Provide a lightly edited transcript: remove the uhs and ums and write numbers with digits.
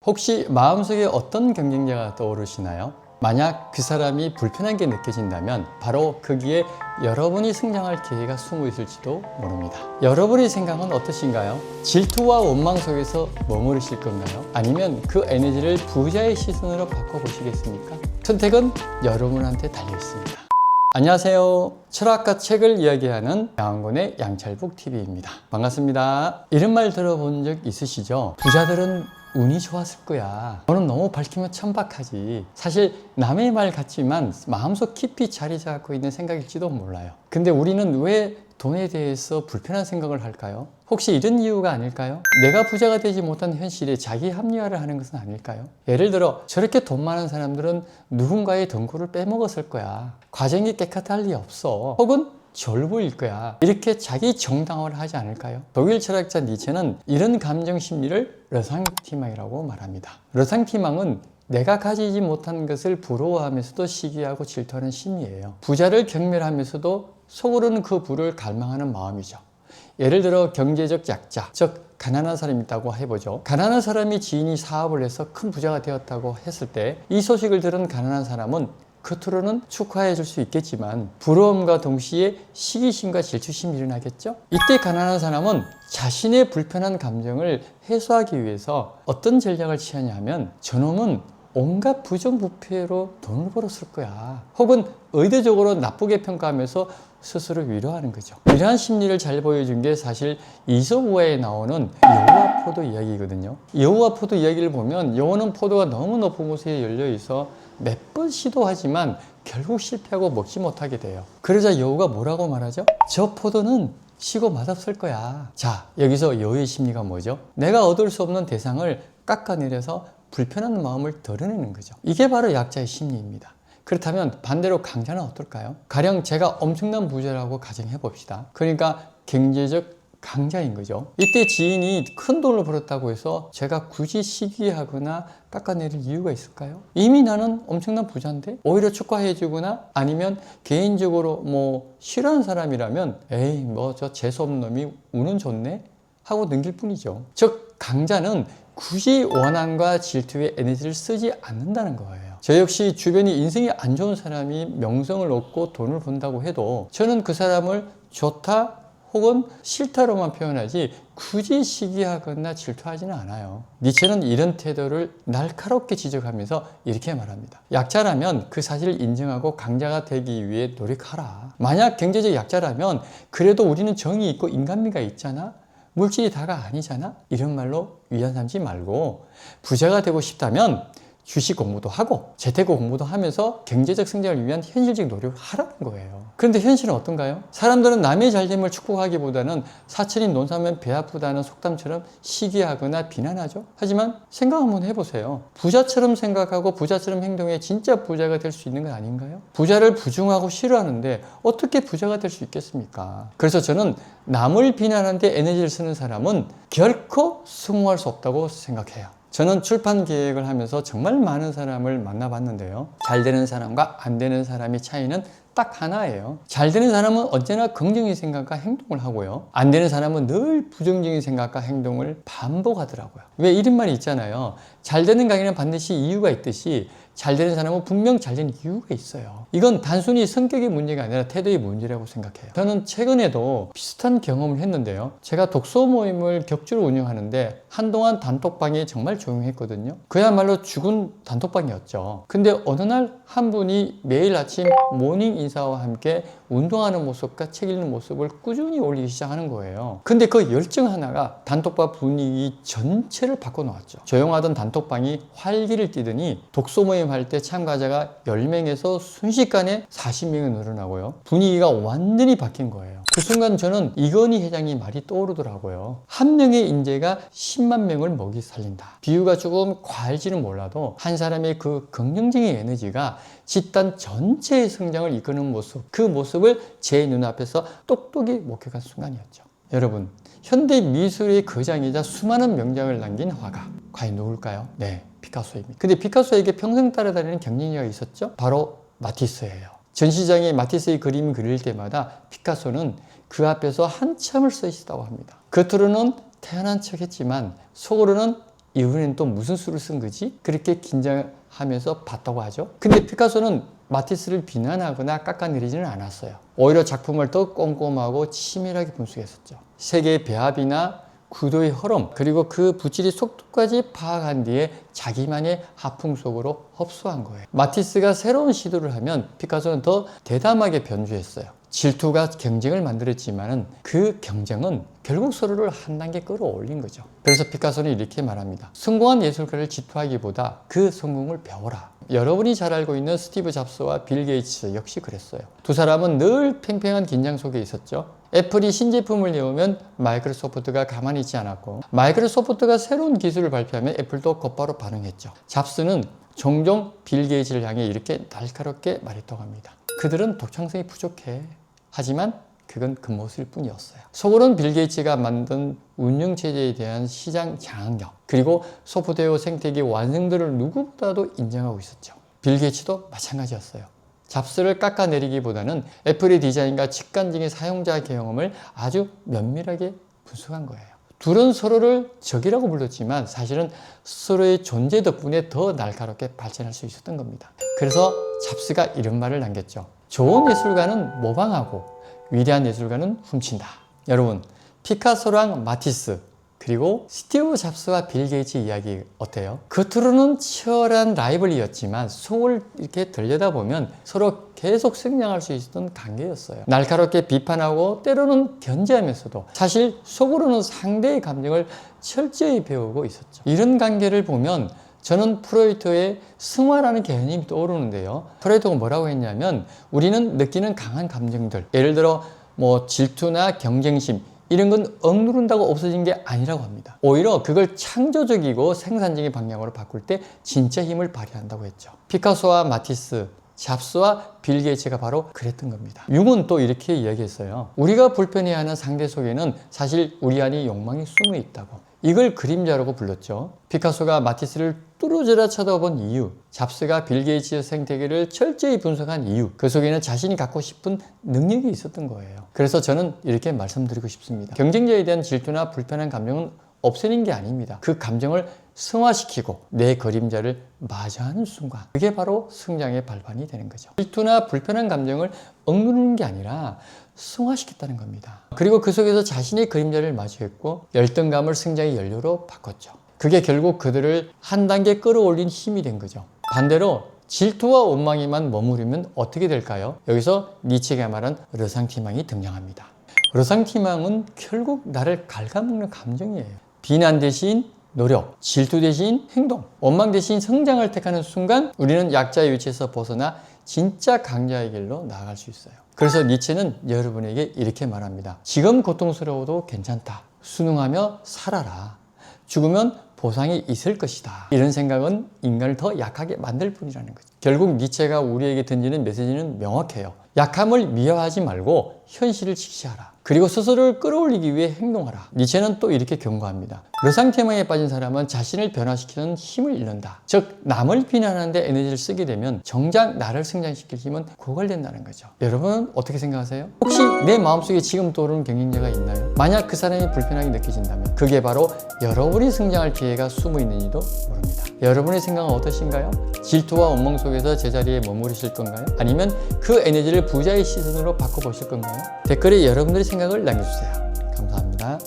혹시 마음속에 어떤 경쟁자가 떠오르시나요? 만약 그 사람이 불편한 게 느껴진다면 바로 거기에 여러분이 성장할 기회가 숨어 있을지도 모릅니다. 여러분의 생각은 어떠신가요? 질투와 원망 속에서 머무르실 건가요? 아니면 그 에너지를 부자의 시선으로 바꿔보시겠습니까? 선택은 여러분한테 달려 있습니다. 안녕하세요. 철학과 책을 이야기하는 양원의 양철북TV입니다. 반갑습니다. 이런 말 들어본 적 있으시죠? 부자들은 운이 좋았을 거야. 너는 너무 밝히면 천박하지. 사실 남의 말 같지만 마음속 깊이 자리 잡고 있는 생각일지도 몰라요. 근데 우리는 왜 돈에 대해서 불편한 생각을 할까요? 혹시 이런 이유가 아닐까요? 내가 부자가 되지 못한 현실에 자기 합리화를 하는 것은 아닐까요? 예를 들어 저렇게 돈 많은 사람들은 누군가의 덩굴을 빼먹었을 거야. 과정이 깨끗할 리 없어. 혹은 졸부일 거야. 이렇게 자기 정당화를 하지 않을까요? 독일 철학자 니체는 이런 감정 심리를 르상티망이라고 말합니다. 르상티망은 내가 가지지 못한 것을 부러워하면서도 시기하고 질투하는 심리예요. 부자를 경멸하면서도 속으로는 그 부를 갈망하는 마음이죠. 예를 들어 경제적 약자, 즉 가난한 사람이 있다고 해보죠. 가난한 사람이 지인이 사업을 해서 큰 부자가 되었다고 했을 때 이 소식을 들은 가난한 사람은 겉으로는 축하해 줄 수 있겠지만 부러움과 동시에 시기심과 질투심이 일어나겠죠? 이때 가난한 사람은 자신의 불편한 감정을 해소하기 위해서 어떤 전략을 취하냐면 저놈은 온갖 부정부패로 돈을 벌었을 거야. 혹은 의도적으로 나쁘게 평가하면서 스스로 위로하는 거죠. 이러한 심리를 잘 보여준 게 사실 이솝우화에 나오는 여우와 포도 이야기거든요. 여우와 포도 이야기를 보면 여우는 포도가 너무 높은 곳에 열려 있어 몇 번 시도하지만 결국 실패하고 먹지 못하게 돼요. 그러자 여우가 뭐라고 말하죠? 저 포도는 시고 맛없을 거야. 자, 여기서 여우의 심리가 뭐죠? 내가 얻을 수 없는 대상을 깎아내려서 불편한 마음을 덜어내는 거죠. 이게 바로 약자의 심리입니다. 그렇다면 반대로 강자는 어떨까요? 가령 제가 엄청난 부자라고 가정해 봅시다. 그러니까 경제적 강자인 거죠. 이때 지인이 큰 돈을 벌었다고 해서 제가 굳이 시기하거나 깎아내릴 이유가 있을까요? 이미 나는 엄청난 부자인데 오히려 축하해 주거나 아니면 개인적으로 싫어하는 사람이라면 에이 저 재수없는 놈이 운은 좋네 하고 넘길 뿐이죠. 즉 강자는 굳이 원한과 질투의 에너지를 쓰지 않는다는 거예요. 저 역시 주변이 인생이 안 좋은 사람이 명성을 얻고 돈을 번다고 해도 저는 그 사람을 좋다 혹은 싫다로만 표현하지 굳이 시기하거나 질투하지는 않아요. 니체는 이런 태도를 날카롭게 지적하면서 이렇게 말합니다. 약자라면 그 사실을 인정하고 강자가 되기 위해 노력하라. 만약 경제적 약자라면 그래도 우리는 정이 있고 인간미가 있잖아. 물질이 다가 아니잖아. 이런 말로 위안 삼지 말고 부자가 되고 싶다면 주식 공부도 하고 재테크 공부도 하면서 경제적 성장을 위한 현실적 노력을 하라는 거예요. 그런데 현실은 어떤가요? 사람들은 남의 잘됨을 축복하기보다는 사천인 논 사면 배 아프다는 속담처럼 시기하거나 비난하죠. 하지만 생각 한번 해보세요. 부자처럼 생각하고 부자처럼 행동해 진짜 부자가 될 수 있는 건 아닌가요? 부자를 부중하고 싫어하는데 어떻게 부자가 될 수 있겠습니까? 그래서 저는 남을 비난하는 데 에너지를 쓰는 사람은 결코 성공할 수 없다고 생각해요. 저는 출판 기획을 하면서 정말 많은 사람을 만나봤는데요. 잘 되는 사람과 안 되는 사람의 차이는 딱 하나예요. 잘 되는 사람은 언제나 긍정적인 생각과 행동을 하고요. 안 되는 사람은 늘 부정적인 생각과 행동을 반복하더라고요. 왜 이런 말이 있잖아요. 잘 되는 강에는 반드시 이유가 있듯이 잘 되는 사람은 분명 잘 되는 이유가 있어요. 이건 단순히 성격의 문제가 아니라 태도의 문제라고 생각해요. 저는 최근에도 비슷한 경험을 했는데요. 제가 독서 모임을 격주로 운영하는데 한동안 단톡방이 정말 조용했거든요. 그야말로 죽은 단톡방이었죠. 근데 어느 날 한 분이 매일 아침 모닝 인사와 함께 운동하는 모습과 책 읽는 모습을 꾸준히 올리기 시작하는 거예요. 근데 그 열정 하나가 단톡방 분위기 전체를 바꿔놓았죠. 조용하던 단톡방이 활기를 띠더니 독서 모임 할 때 참가자가 10명에서 순식간에 40명이 늘어나고요. 분위기가 완전히 바뀐 거예요. 그 순간 저는 이건희 회장이 말이 떠오르더라고요. 한 명의 인재가 10만 명을 먹이 살린다. 비유가 조금 과할지는 몰라도 한 사람의 그 긍정적인 에너지가 집단 전체의 성장을 이끄는 모습, 그 모습을 제 눈앞에서 똑똑히 목격한 순간이었죠. 여러분, 현대 미술의 거장이자 수많은 명작을 남긴 화가 과연 누굴까요? 네, 피카소입니다. 근데 피카소에게 평생 따라다니는 경쟁자가 있었죠? 바로 마티스예요. 전시장에 마티스의 그림을 그릴 때마다 피카소는 그 앞에서 한참을 서 있었다고 합니다. 겉으로는 태연한 척 했지만 속으로는 이번엔 또 무슨 수를 쓴 거지? 그렇게 긴장하면서 봤다고 하죠. 근데 피카소는 마티스를 비난하거나 깎아내리지는 않았어요. 오히려 작품을 더 꼼꼼하고 치밀하게 분석했었죠. 색의 배합이나 구도의 흐름, 그리고 그 붓질의 속도까지 파악한 뒤에 자기만의 하풍 속으로 흡수한 거예요. 마티스가 새로운 시도를 하면 피카소는 더 대담하게 변주했어요. 질투가 경쟁을 만들었지만 그 경쟁은 결국 서로를 한 단계 끌어올린 거죠. 그래서 피카소는 이렇게 말합니다. 성공한 예술가를 질투하기보다 그 성공을 배워라. 여러분이 잘 알고 있는 스티브 잡스와 빌 게이츠 역시 그랬어요. 두 사람은 늘 팽팽한 긴장 속에 있었죠. 애플이 신제품을 내오면 마이크로소프트가 가만히 있지 않았고, 마이크로소프트가 새로운 기술을 발표하면 애플도 곧바로 반응했죠. 잡스는 종종 빌 게이츠를 향해 이렇게 날카롭게 말했다고 합니다. 그들은 독창성이 부족해. 하지만 그건 겉모습일 뿐이었어요. 속으로는 빌 게이츠가 만든 운영체제에 대한 시장 장악력, 그리고 소프트웨어 생태계 완성도를 누구보다도 인정하고 있었죠. 빌 게이츠도 마찬가지였어요. 잡스를 깎아내리기보다는 애플의 디자인과 직관적인 사용자 경험을 아주 면밀하게 분석한 거예요. 둘은 서로를 적이라고 불렀지만 사실은 서로의 존재 덕분에 더 날카롭게 발전할 수 있었던 겁니다. 그래서 잡스가 이런 말을 남겼죠. 좋은 예술가는 모방하고 위대한 예술가는 훔친다. 여러분, 피카소랑 마티스, 그리고 스티브 잡스와 빌 게이츠 이야기 어때요? 겉으로는 치열한 라이벌이었지만 속을 이렇게 들여다보면 서로 계속 성장할 수 있었던 관계였어요. 날카롭게 비판하고 때로는 견제하면서도 사실 속으로는 상대의 감정을 철저히 배우고 있었죠. 이런 관계를 보면 저는 프로이트의 승화라는 개념이 떠오르는데요. 프로이트가 뭐라고 했냐면 우리는 느끼는 강한 감정들, 예를 들어 질투나 경쟁심, 이런 건 억누른다고 없어진 게 아니라고 합니다. 오히려 그걸 창조적이고 생산적인 방향으로 바꿀 때 진짜 힘을 발휘한다고 했죠. 피카소와 마티스, 잡스와 빌 게이츠가 바로 그랬던 겁니다. 융은 또 이렇게 이야기했어요. 우리가 불편해하는 상대 속에는 사실 우리 안에 욕망이 숨어 있다고. 이걸 그림자라고 불렀죠. 피카소가 마티스를 뚫어져라 쳐다본 이유, 잡스가 빌 게이츠의 생태계를 철저히 분석한 이유, 그 속에는 자신이 갖고 싶은 능력이 있었던 거예요. 그래서 저는 이렇게 말씀드리고 싶습니다. 경쟁자에 대한 질투나 불편한 감정은 없애는 게 아닙니다. 그 감정을 승화시키고 내 그림자를 마주하는 순간, 그게 바로 성장의 발판이 되는 거죠. 질투나 불편한 감정을 억누르는 게 아니라 승화시켰다는 겁니다. 그리고 그 속에서 자신의 그림자를 마주했고 열등감을 성장의 연료로 바꿨죠. 그게 결국 그들을 한 단계 끌어올린 힘이 된 거죠. 반대로 질투와 원망에만 머무르면 어떻게 될까요? 여기서 니체가 말한 르상티망이 등장합니다. 르상티망은 결국 나를 갉아먹는 감정이에요. 비난 대신 노력, 질투 대신 행동, 원망 대신 성장을 택하는 순간 우리는 약자의 위치에서 벗어나 진짜 강자의 길로 나아갈 수 있어요. 그래서 니체는 여러분에게 이렇게 말합니다. 지금 고통스러워도 괜찮다. 순응하며 살아라. 죽으면 보상이 있을 것이다. 이런 생각은 인간을 더 약하게 만들 뿐이라는 거죠. 결국 니체가 우리에게 던지는 메시지는 명확해요. 약함을 미화하지 말고 현실을 직시하라. 그리고 스스로를 끌어올리기 위해 행동하라. 니체는 또 이렇게 경고합니다. 르상티망에 빠진 사람은 자신을 변화시키는 힘을 잃는다. 즉 남을 비난하는데 에너지를 쓰게 되면 정작 나를 성장시킬 힘은 고갈된다는 거죠. 여러분은 어떻게 생각하세요? 혹시 내 마음속에 지금 떠오르는 경쟁자가 있나요? 만약 그 사람이 불편하게 느껴진다면 그게 바로 여러분이 성장할 기회가 숨어 있는지도 모릅니다. 여러분의 생각은 어떠신가요? 질투와 원망 속에서 제자리에 머무르실 건가요? 아니면 그 에너지를 부자의 시선으로 바꿔보실 건가요? 댓글에 여러분들의 생각을 남겨주세요. 감사합니다.